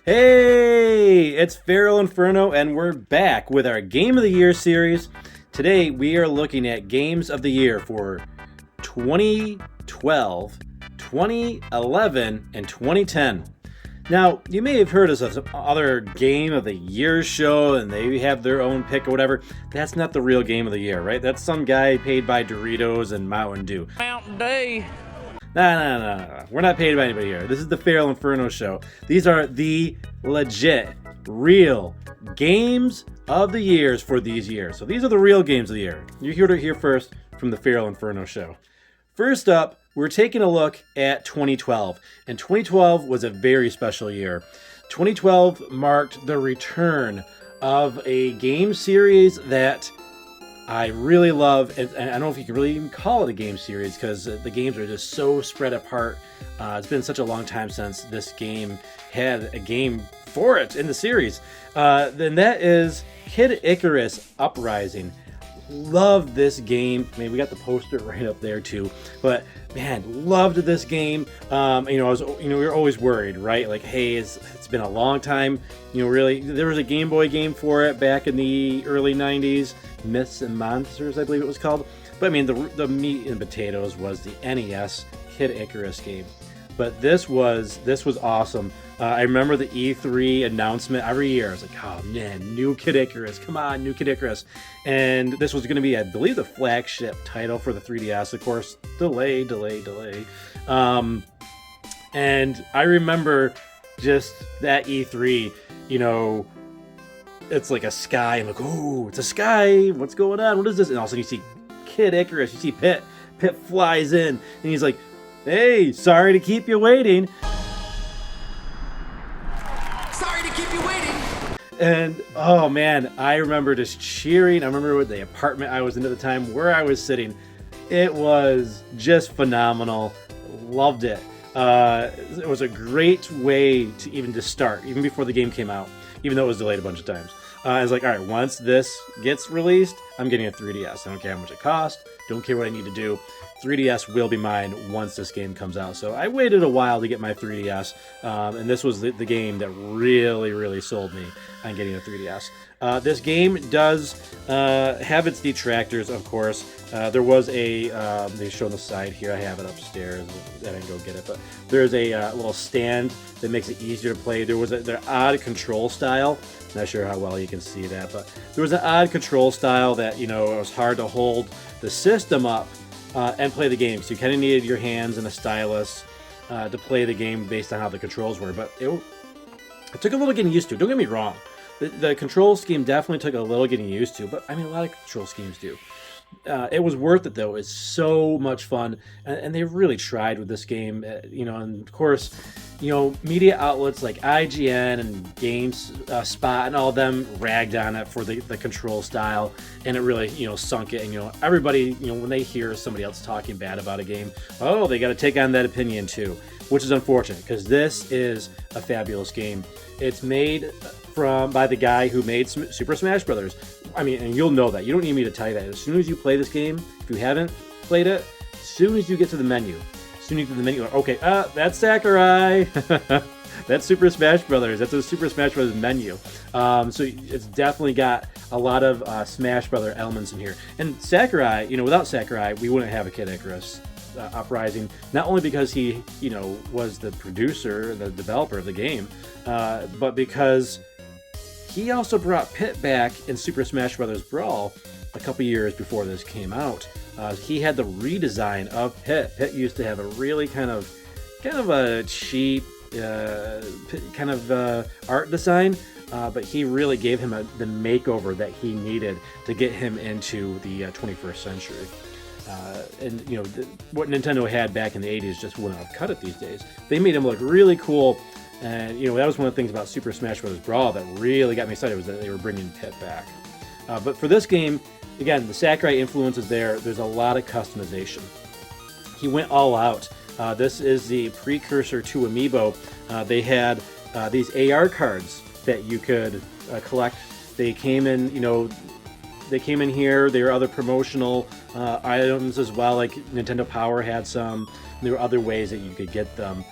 Hey, it's FeralInferno, and we're back with our Game of the Year series. Today, we are looking at Games of the Year for 2012, 2011, and 2010. Now, you may have heard of some other Game of the Year show, and they have their own pick or whatever. That's not the real Game of the Year, right? That's some guy paid by Doritos and Mountain Dew. Mountain Dew. No. We're not paid by anybody here. This is the FeralInferno show. These are the legit, real games of the years for these years. So these are the real games of the year. You heard it here first from the FeralInferno show. First up, we're taking a look at 2012. And 2012 was a very special year. 2012 marked the return of a game series that I really love, and I don't know if you can really even call it a game series because the games are just so spread apart. It's been such a long time since this game had a game for it in the series. Then that is Kid Icarus Uprising. Love this game. I mean, we got the poster right up there too, but man, loved this game. We were always worried, right? Like, hey, it's been a long time. Really, there was a Game Boy game for it back in the early 90s. Myths and Monsters, I believe it was called. But I mean, the meat and potatoes was the NES Kid Icarus game. But this was awesome. I remember the E3 announcement every year. I was like, oh man, new Kid Icarus. Come on, new Kid Icarus. And this was going to be, I believe, the flagship title for the 3DS. Of course, delay. And I remember just that E3, it's like a sky. I'm like, oh, it's a sky. What's going on? What is this? And all of a sudden you see Kid Icarus. You see Pit. Pit flies in. And he's like, hey, sorry to keep you waiting. Sorry to keep you waiting. And, oh, man, I remember just cheering. I remember the apartment I was in at the time, where I was sitting. It was just phenomenal. Loved it. It was a great way to even just start, even before the game came out, even though it was delayed a bunch of times. I was like, all right, once this gets released, I'm getting a 3DS. I don't care how much it costs. Don't care what I need to do. 3DS will be mine once this game comes out. So I waited a while to get my 3DS, and this was the game that really sold me on getting a 3DS. This game does have its detractors, of course. There was they show on the side here. I have it upstairs. I didn't go get it, but there's a little stand that makes it easier to play. There was their odd control style. Not sure how well you can see that, but there was an odd control style that, it was hard to hold the system up and play the game. So you kind of needed your hands and a stylus to play the game based on how the controls were. But it took a little getting used to. Don't get me wrong. The control scheme definitely took a little getting used to, but I mean, a lot of control schemes do. It was worth it, though. It's so much fun, and they really tried with this game. And of course, media outlets like IGN and GameSpot and all of them ragged on it for the control style, and it really, sunk it. And everybody, when they hear somebody else talking bad about a game, oh, they got to take on that opinion too, which is unfortunate because this is a fabulous game. It's made by the guy who made Super Smash Brothers. I mean, and you'll know that. You don't need me to tell you that. As soon as you play this game, if you haven't played it, as soon as you get to the menu, okay, that's Sakurai. That's Super Smash Brothers. That's a Super Smash Brothers menu. So it's definitely got a lot of Smash Brother elements in here. And Sakurai, without Sakurai, we wouldn't have a Kid Icarus Uprising. Not only because he, was the producer, the developer of the game, but because he also brought Pit back in Super Smash Bros. Brawl a couple years before this came out. He had the redesign of Pit. Pit used to have a really kind of a cheap kind of art design, but he really gave him the makeover that he needed to get him into the 21st century. And what Nintendo had back in the 80s just wouldn't have cut it these days. They made him look really cool. And, that was one of the things about Super Smash Bros. Brawl that really got me excited, was that they were bringing Pit back. But for this game, again, the Sakurai influence is there. There's a lot of customization. He went all out. This is the precursor to Amiibo. They had these AR cards that you could collect. They came in, here. There were other promotional items as well, like Nintendo Power had some. There were other ways that you could get them.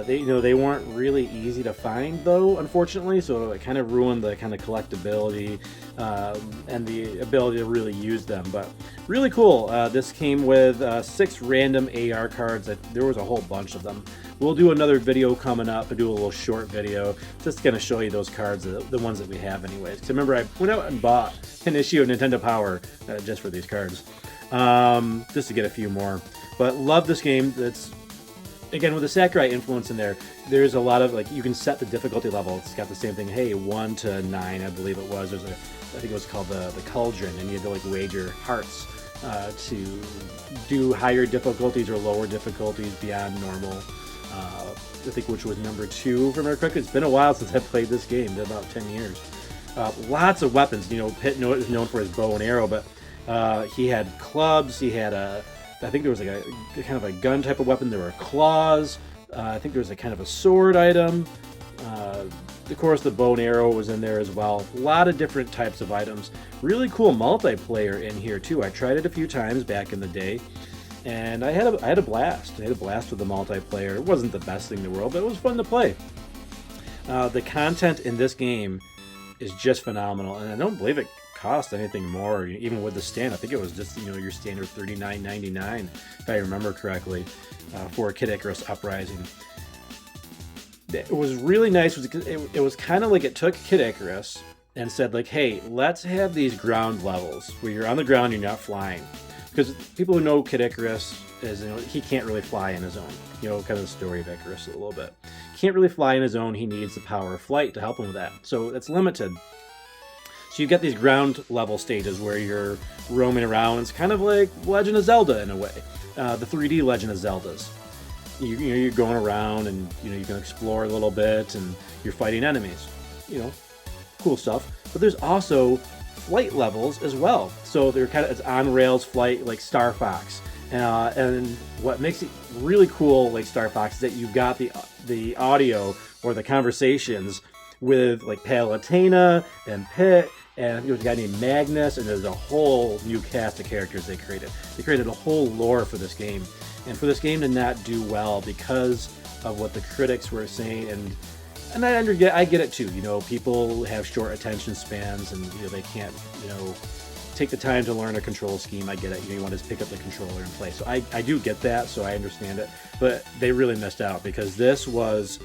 They weren't really easy to find though, unfortunately, so it kind of ruined the kind of collectability and the ability to really use them. But really cool. This came with 6 random AR cards. There was a whole bunch of them. We'll do another video coming up and do a little short video just going to show you those cards, the ones that we have anyways. Because remember, I went out and bought an issue of Nintendo Power just for these cards, just to get a few more. But love this game. It's, again, with the Sakurai influence in there, there's a lot of, like, you can set the difficulty level. It's got the same thing, hey, 1 to 9, I believe it was. There's I think it was called the Cauldron, and you had to, like, wager hearts to do higher difficulties or lower difficulties beyond normal. I think which was number 2, if I remember correctly. It's been a while since I played this game, it's been about 10 years. Lots of weapons. Pitt is known for his bow and arrow, but he had clubs, he had I think there was like a kind of a gun type of weapon. There were claws. I think there was a kind of a sword item. Of course, the bow and arrow was in there as well. A lot of different types of items. Really cool multiplayer in here too. I tried it a few times back in the day, and I had a blast. I had a blast with the multiplayer. It wasn't the best thing in the world, but it was fun to play. The content in this game is just phenomenal, and I don't believe it cost anything more, even with the stand. I think it was just your standard $39.99, if I remember correctly, for Kid Icarus Uprising. It was really nice. It was kind of like it took Kid Icarus and said, like, hey, let's have these ground levels where you're on the ground, you're not flying. Because people who know Kid Icarus is, he can't really fly on his own. Kind of the story of Icarus a little bit. Can't really fly on his own. He needs the power of flight to help him with that. So it's limited. So you get these ground level stages where you're roaming around. It's kind of like Legend of Zelda in a way, the 3D Legend of Zeldas. You're going around and you can explore a little bit and you're fighting enemies. Cool stuff. But there's also flight levels as well. So they're it's on rails flight like Star Fox. And what makes it really cool like Star Fox is that you've got the audio or the conversations with like Palutena and Pit, and there's a guy named Magnus, and there's a whole new cast of characters they created. They created a whole lore for this game, and for this game to not do well because of what the critics were saying, and I get it too. People have short attention spans, and they can't take the time to learn a control scheme. I get it. You want to just pick up the controller and play. So I do get that, so I understand it. But they really missed out because this was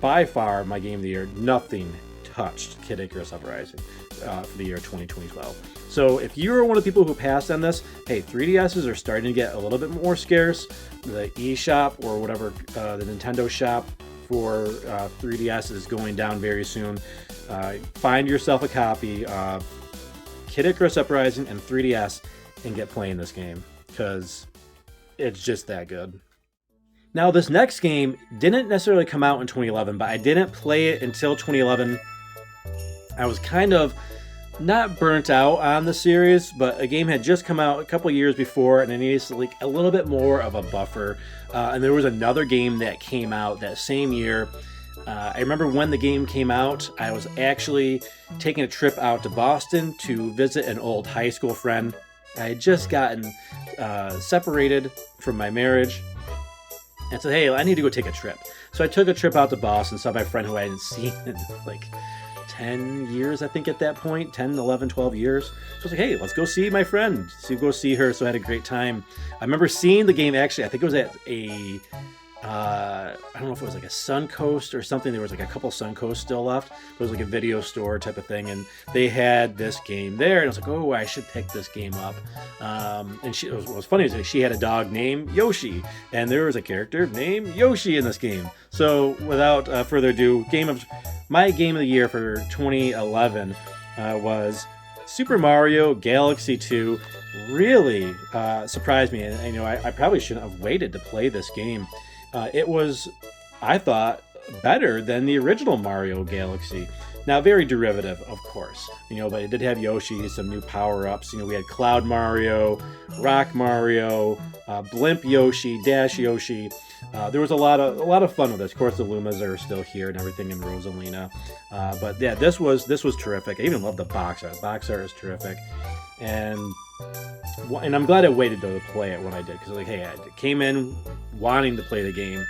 by far my game of the year. Nothing touched Kid Icarus Uprising for the year 2012. So if you're one of the people who passed on this, hey, 3DSs are starting to get a little bit more scarce. The eShop or whatever, the Nintendo shop for 3DS is going down very soon. Find yourself a copy of Kid Icarus Uprising and 3DS and get playing this game because it's just that good. Now, this next game didn't necessarily come out in 2011, but I didn't play it until 2011. I was kind of not burnt out on the series, but a game had just come out a couple years before, and I needed like a little bit more of a buffer. And there was another game that came out that same year. I remember when the game came out, I was actually taking a trip out to Boston to visit an old high school friend. I had just gotten separated from my marriage and said, hey, I need to go take a trip. So I took a trip out to Boston, saw my friend who I hadn't seen in like 10 years, I think at that point, 10, 11, 12 years. So I was like, hey, let's go see my friend. So go see her. So I had a great time. I remember seeing the game, actually, I think it was at a, I don't know if it was like a Suncoast or something. There was like a couple Suncoasts still left. It was like a video store type of thing. And they had this game there. And I was like, oh, I should pick this game up. And what was funny is she had a dog named Yoshi. And there was a character named Yoshi in this game. So without further ado, my game of the year for 2011 was Super Mario Galaxy 2. Really surprised me. And I probably shouldn't have waited to play this game. It was, I thought, better than the original Mario Galaxy. Now, very derivative, of course, but it did have Yoshi, some new power-ups. We had Cloud Mario, Rock Mario, Blimp Yoshi, Dash Yoshi. There was a lot of fun with this. Of course, the Lumas are still here and everything in Rosalina. But yeah, this was terrific. I even love the box art. The box art is terrific. And I'm glad I waited though to play it when I did, because hey, I came in wanting to play the game.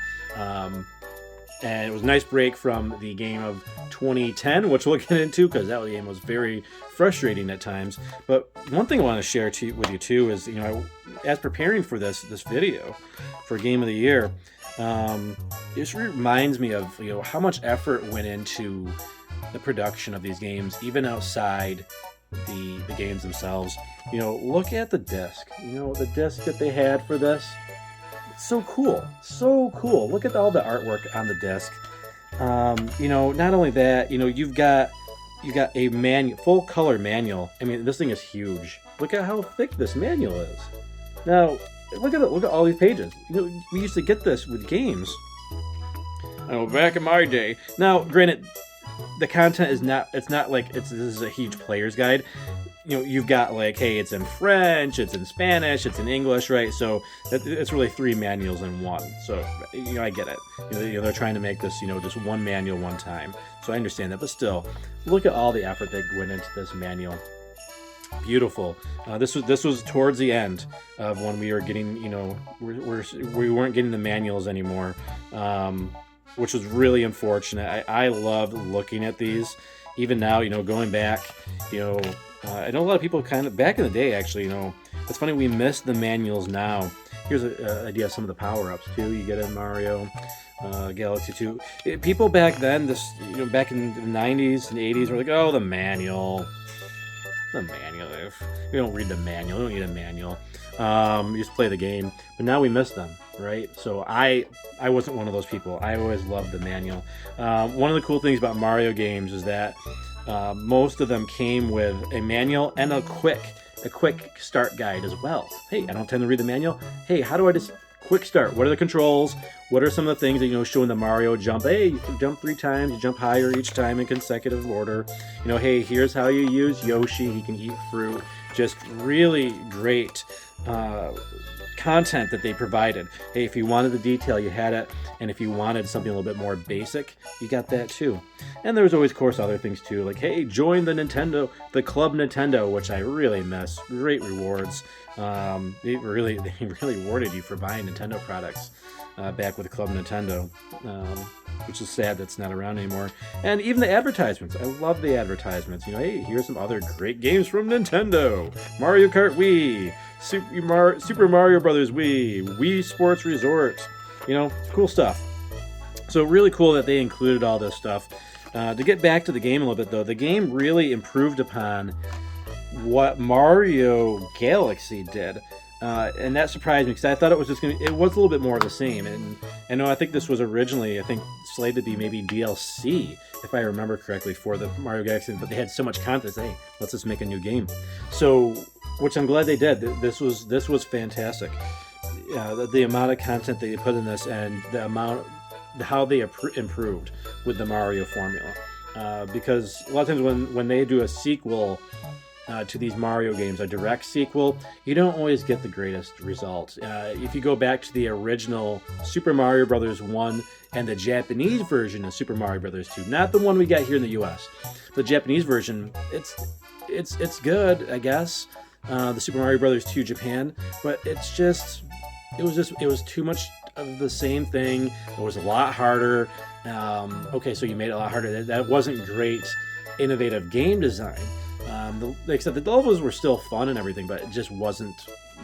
And it was a nice break from the game of 2010, which we'll get into because that game was very frustrating at times. But one thing I want to share with you too is, as preparing for this video for Game of the Year, it just reminds me of how much effort went into the production of these games, even outside the games themselves. Look at the disc. The disc that they had for this. So cool. Look at all the artwork on the disc. Not only that, you've got a full color manual. I mean, this thing is huge. Look at how thick this manual is. Now, look at all these pages. We used to get this with games. Back in my day. Now, granted, the content is not. It's not like this is a huge player's guide. You've got hey, it's in French, it's in Spanish, it's in English, right? So it's really 3 manuals in one. So I get it. They're trying to make this just one manual one time. So I understand that, but still, look at all the effort that went into this manual. Beautiful. This was towards the end of when we were getting we weren't getting the manuals anymore, which was really unfortunate. I loved looking at these. Even now, going back, I know a lot of people kind of back in the day, actually, it's funny, we miss the manuals now. Here's an idea of some of the power-ups too you get in Mario Galaxy 2. People back then, back in the 90s and 80s, were like, oh, the manual. We don't read the manual. We don't need a manual. You just play the game. But now we miss them, right? So I wasn't one of those people. I always loved the manual. One of the cool things about Mario games is that most of them came with a manual and a quick start guide as well. Hey, I don't tend to read the manual. Hey, how do I just quick start? What are the controls? What are some of the things that show in the Mario jump? Hey, you can jump 3 times. You jump higher each time in consecutive order. Hey, here's how you use Yoshi. He can eat fruit. Just really great content that they provided. Hey, if you wanted the detail, you had it, and if you wanted something a little bit more basic, you got that too. And there was always, of course, other things too, like, hey, join the Club Nintendo, which I really miss. Great rewards. They really rewarded you for buying Nintendo products back with Club Nintendo, which is sad that's not around anymore. And even the advertisements. I love the advertisements. Hey, here's some other great games from Nintendo. Mario Kart Wii, Super Mario Brothers Wii Sports Resort. Cool stuff. So really cool that they included all this stuff. To get back to the game a little bit, though, the game really improved upon what Mario Galaxy did. And that surprised me because I thought it was just it was a little bit more of the same. And I think this was originally, slated to be maybe DLC, if I remember correctly, for the Mario Galaxy. But they had so much content, hey, let's just make a new game. So, which I'm glad they did. This was fantastic. The amount of content they put in this and the amount, how they improved with the Mario formula. Because a lot of times when they do a sequel to these Mario games, a direct sequel, you don't always get the greatest result. If you go back to the original Super Mario Bros. 1 and the Japanese version of Super Mario Bros. 2, not the one we got here in the US, the Japanese version, it's good, I guess. The Super Mario Bros. 2 Japan, but it was too much of the same thing. It was a lot harder. Okay, so you made it a lot harder. That wasn't great, innovative game design. Except that the levels were still fun and everything, but it just wasn't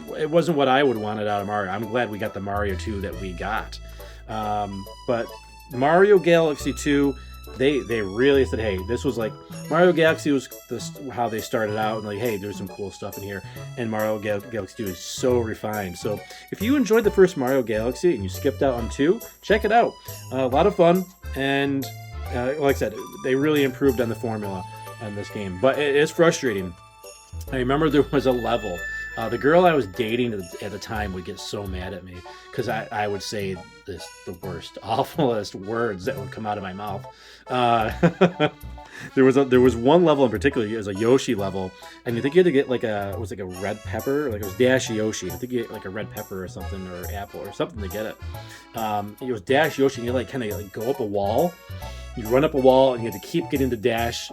what I would want it out of Mario. I'm glad we got the Mario 2 that we got. But Mario Galaxy 2, they really said, hey, this was like, Mario Galaxy was how they started out, and like, hey, there's some cool stuff in here, and Mario Galaxy 2 is so refined. So if you enjoyed the first Mario Galaxy and you skipped out on 2, check it out. A lot of fun, and like I said, they really improved on the formula in this game, but it is frustrating. I remember there was a level, the girl I was dating at the time would get so mad at me because I would say the worst, awfulest words that would come out of my mouth. There was one level in particular. It was a Yoshi level, and I think you had to get it was like a red pepper, like it was Dash Yoshi. I think you get like a red pepper or something, or apple or something to get it. It was Dash Yoshi, and you kind of go up a wall. You run up a wall and you had to keep getting the dash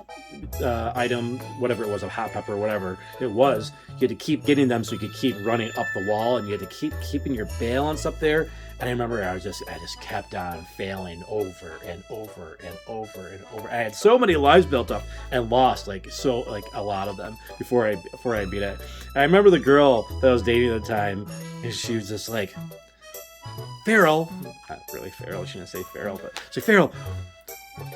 item, whatever it was, a hot pepper, whatever it was. You had to keep getting them so you could keep running up the wall, and you had to keep keeping your balance up there. And I remember I just kept on failing over and over and over and over. I had so many lives built up and lost like a lot of them before I beat it. I remember the girl that I was dating at the time, and she was just like, Feral, not really Feral, I shouldn't say Feral, but she's like, Feral,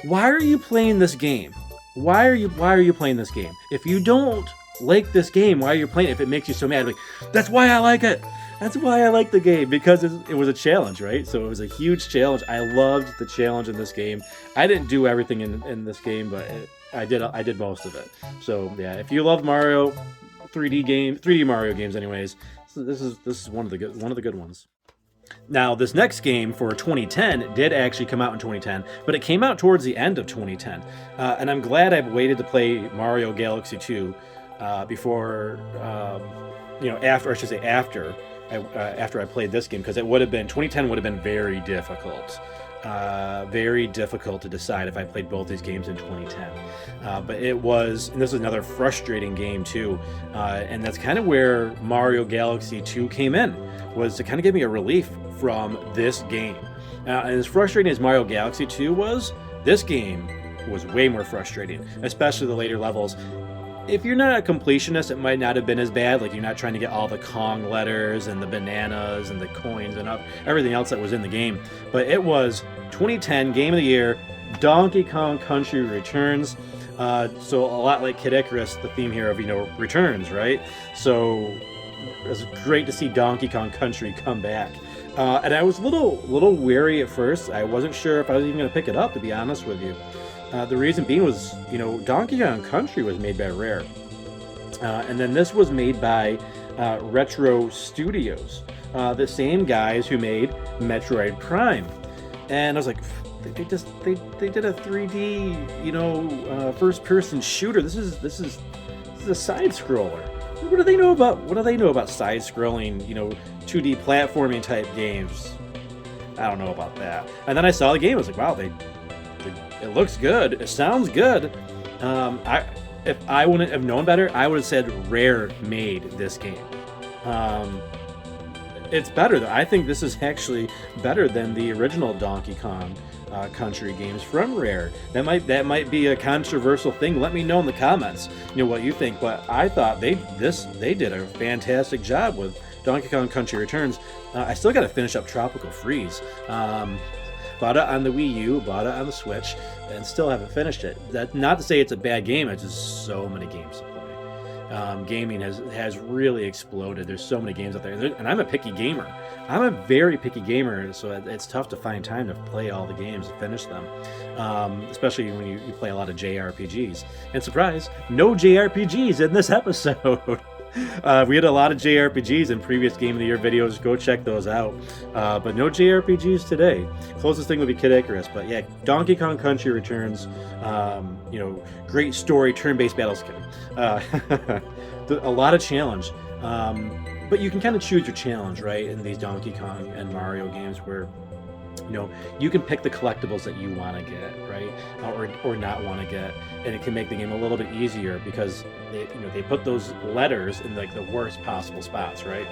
why are you playing this game? Why are you playing this game? If you don't like this game, why are you playing it? If it makes you so mad, I'm like, that's why I like it. That's why I like the game, because it was a challenge, right? So it was a huge challenge. I loved the challenge in this game. I didn't do everything in this game, but I did most of it. So yeah, if you love Mario 3D Mario games, anyways, this is one of the good ones. Now, this next game for 2010 did actually come out in 2010, but it came out towards the end of 2010, and I'm glad I've waited to play Mario Galaxy 2 before, after I played this game, because 2010 would have been very difficult to decide if I played both these games in 2010. But it was, and this is another frustrating game too, and that's kind of where Mario Galaxy 2 came in, was to kind of give me a relief from this game. And as frustrating as Mario Galaxy 2 was, this game was way more frustrating, especially the later levels. If you're not a completionist, it might not have been as bad. Like, you're not trying to get all the Kong letters and the bananas and the coins and everything else that was in the game. But it was 2010 Game of the Year, Donkey Kong Country Returns. So a lot like Kid Icarus, the theme here of, returns, right? So it was great to see Donkey Kong Country come back. And I was a little wary at first. I wasn't sure if I was even going to pick it up, to be honest with you. The reason being was, Donkey Kong Country was made by Rare. And then this was made by Retro Studios, the same guys who made Metroid Prime. And I was like, they did a 3D, first-person shooter. This is a side scroller. What do they know about side-scrolling, 2D platforming type games? I don't know about that. And then I saw the game. I was like, wow, it looks good. It sounds good. If I wouldn't have known better, I would have said Rare made this game. It's better though. I think this is actually better than the original Donkey Kong Country games from Rare. That might be a controversial thing. Let me know in the comments, what you think. But I thought they did a fantastic job with Donkey Kong Country Returns. I still got to finish up Tropical Freeze. Bought it on the Wii U, bought it on the Switch, and still haven't finished it. That's not to say it's a bad game. It's just so many games to play. Gaming has really exploded. There's so many games out there, and I'm a picky gamer. I'm a very picky gamer, so it's tough to find time to play all the games and finish them, especially when you play a lot of JRPGs. And surprise, no JRPGs in this episode. We had a lot of JRPGs in previous Game of the Year videos. Go check those out. But no JRPGs today. Closest thing would be Kid Icarus. But yeah, Donkey Kong Country Returns. Great story, turn-based battles. A lot of challenge. But you can kind of choose your challenge, right? In these Donkey Kong and Mario games where you can pick the collectibles that you want to get, right, or not want to get, and it can make the game a little bit easier because they put those letters in like the worst possible spots, right?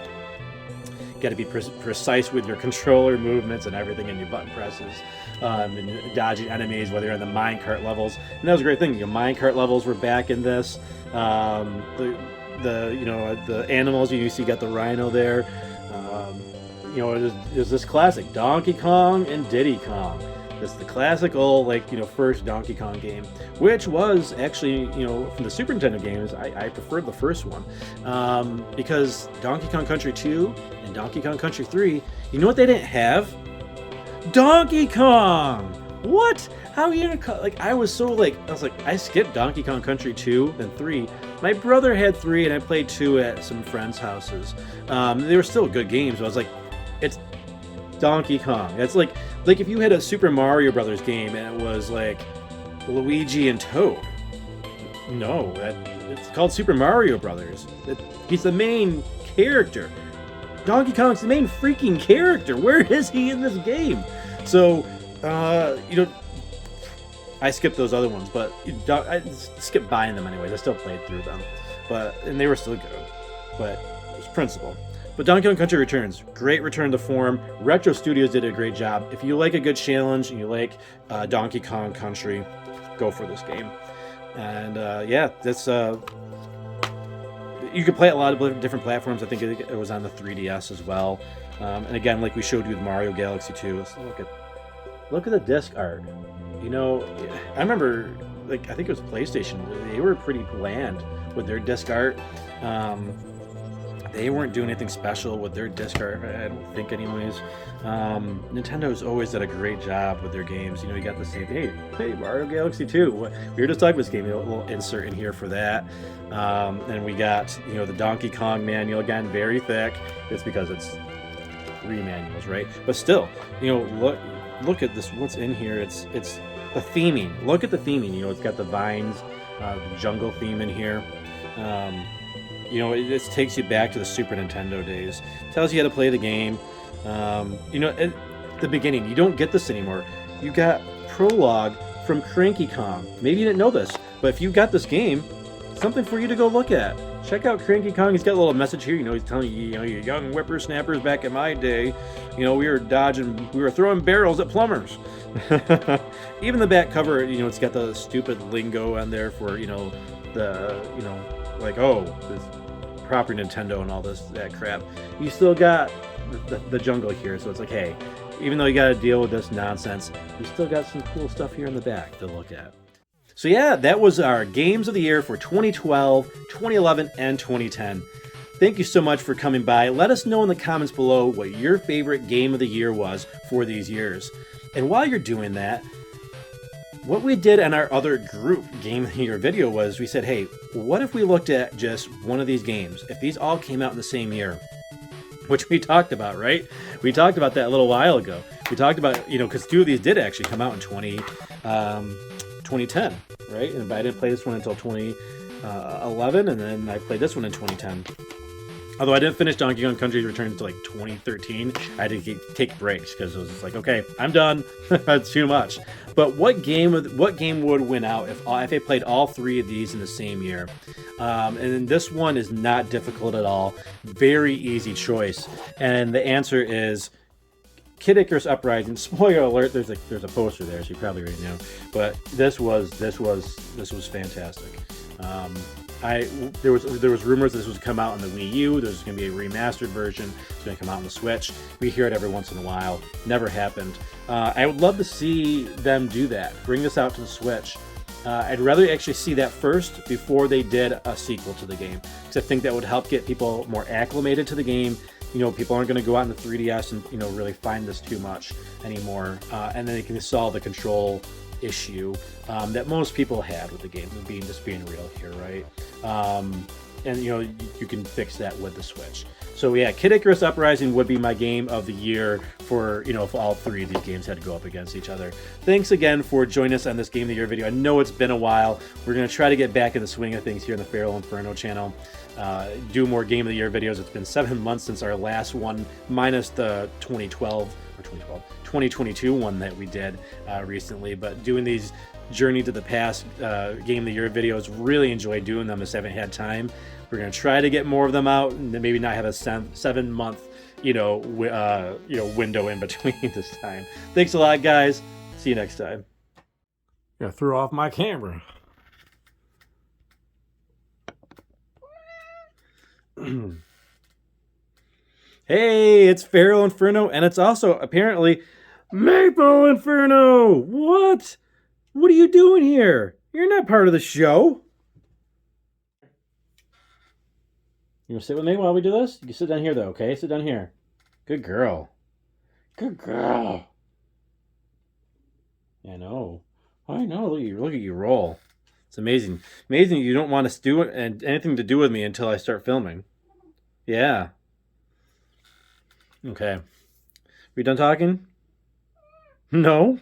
Got to be precise with your controller movements and everything, and your button presses, and dodging enemies, whether you're on the minecart levels. And that was a great thing. Minecart levels were back in this. The animals you see, got the rhino there. It was this classic Donkey Kong and Diddy Kong. It's the classic old, first Donkey Kong game, which was actually, from the Super Nintendo games, I preferred the first one. Because Donkey Kong Country 2 and Donkey Kong Country 3, you know what they didn't have? Donkey Kong! What? How are you gonna, I skipped Donkey Kong Country 2 and 3. My brother had 3 and I played 2 at some friends' houses. They were still good games, but I was like, it's Donkey Kong. It's like if you had a Super Mario Brothers game and it was like Luigi and Toad. No, it's called Super Mario Brothers. He's the main character. Donkey Kong's the main freaking character. Where is he in this game? So, I skipped those other ones, but I skipped buying them anyways. I still played through them, and they were still good. But it was principle. But Donkey Kong Country Returns, great return to form. Retro Studios did a great job. If you like a good challenge and you like Donkey Kong Country, go for this game. And yeah, this you can play it a lot of different platforms. I think it was on the 3DS as well. And again, like we showed you with Mario Galaxy 2, look at the disc art. You know, I remember, like, I think it was PlayStation. They were pretty bland with their disc art. They weren't doing anything special with their disc art, I don't think, anyways. Nintendo's always did a great job with their games. You know, you got the same, hey, Mario Galaxy 2. We were just talking about this game, a little insert in here for that. And we got, you know, the Donkey Kong manual, again, very thick. It's because it's 3 manuals, right? But still, you know, look at this, what's in here. It's the theming. Look at the theming. You know, it's got the vines, the jungle theme in here. You know, it just takes you back to the Super Nintendo days. Tells you how to play the game. You know, at the beginning, you don't get this anymore. You got prologue from Cranky Kong. Maybe you didn't know this, but if you got this game, something for you to go look at. Check out Cranky Kong. He's got a little message here. You know, he's telling you, you know, you young whippersnappers back in my day, you know, we were throwing barrels at plumbers. Even the back cover, you know, it's got the stupid lingo on there for, you know, like, oh, this proper Nintendo and all that crap. You still got the jungle here, so it's like, hey, even though you got to deal with this nonsense, you still got some cool stuff here in the back to look at. So yeah, that was our games of the year for 2012, 2011, and 2010. Thank you so much for coming by. Let us know in the comments below what your favorite game of the year was for these years. And while you're doing that, what we did in our other group game of the year video was we said, hey, what if we looked at just one of these games? If these all came out in the same year, which we talked about, right? We talked about that a little while ago. We talked about, you know, because 2 of these did actually come out in 2010, right? And I didn't play this one until 2011, and then I played this one in 2010. Although I didn't finish Donkey Kong Country Returns until like 2013, I had to take breaks because it was just like, okay, I'm done. That's too much. But what game would win out if I played all 3 of these in the same year? And this one is not difficult at all. Very easy choice. And the answer is Kid Icarus Uprising. Spoiler alert: there's a poster there, so you probably already know. But this was fantastic. There was rumors this was come out on the Wii U. There's going to be a remastered version. It's going to come out on the Switch. We hear it every once in a while. Never happened. I would love to see them do that. Bring this out to the Switch. I'd rather actually see that first before they did a sequel to the game, because I think that would help get people more acclimated to the game. You know, people aren't going to go out in the 3DS and, you know, really find this too much anymore. And then they can solve the control issue that most people had with the game, just being real here, right? And you know, you can fix that with the Switch. So yeah, Kid Icarus Uprising would be my game of the year for, you know, if all 3 of these games had to go up against each other. Thanks again for joining us on this Game of the Year video. I know it's been a while. We're going to try to get back in the swing of things here on the FeralInferno channel. Do more Game of the Year videos. It's been 7 months since our last one, minus the 2022 one that we did recently. But doing these Journey to the Past Game of the Year videos, really enjoy doing them. Just haven't had time. We're going to try to get more of them out, and then maybe not have a 7-month, window in between this time. Thanks a lot, guys. See you next time. I threw off my camera. Hey, it's FeralInferno, and it's also apparently MapleInferno. What? What are you doing here? You're not part of the show. You want to sit with me while we do this? You can sit down here, though, okay? Sit down here. Good girl. Good girl. I know. I know. Look at you roll. It's amazing. Amazing you don't want to do anything to do with me until I start filming. Yeah. Okay. We done talking? No?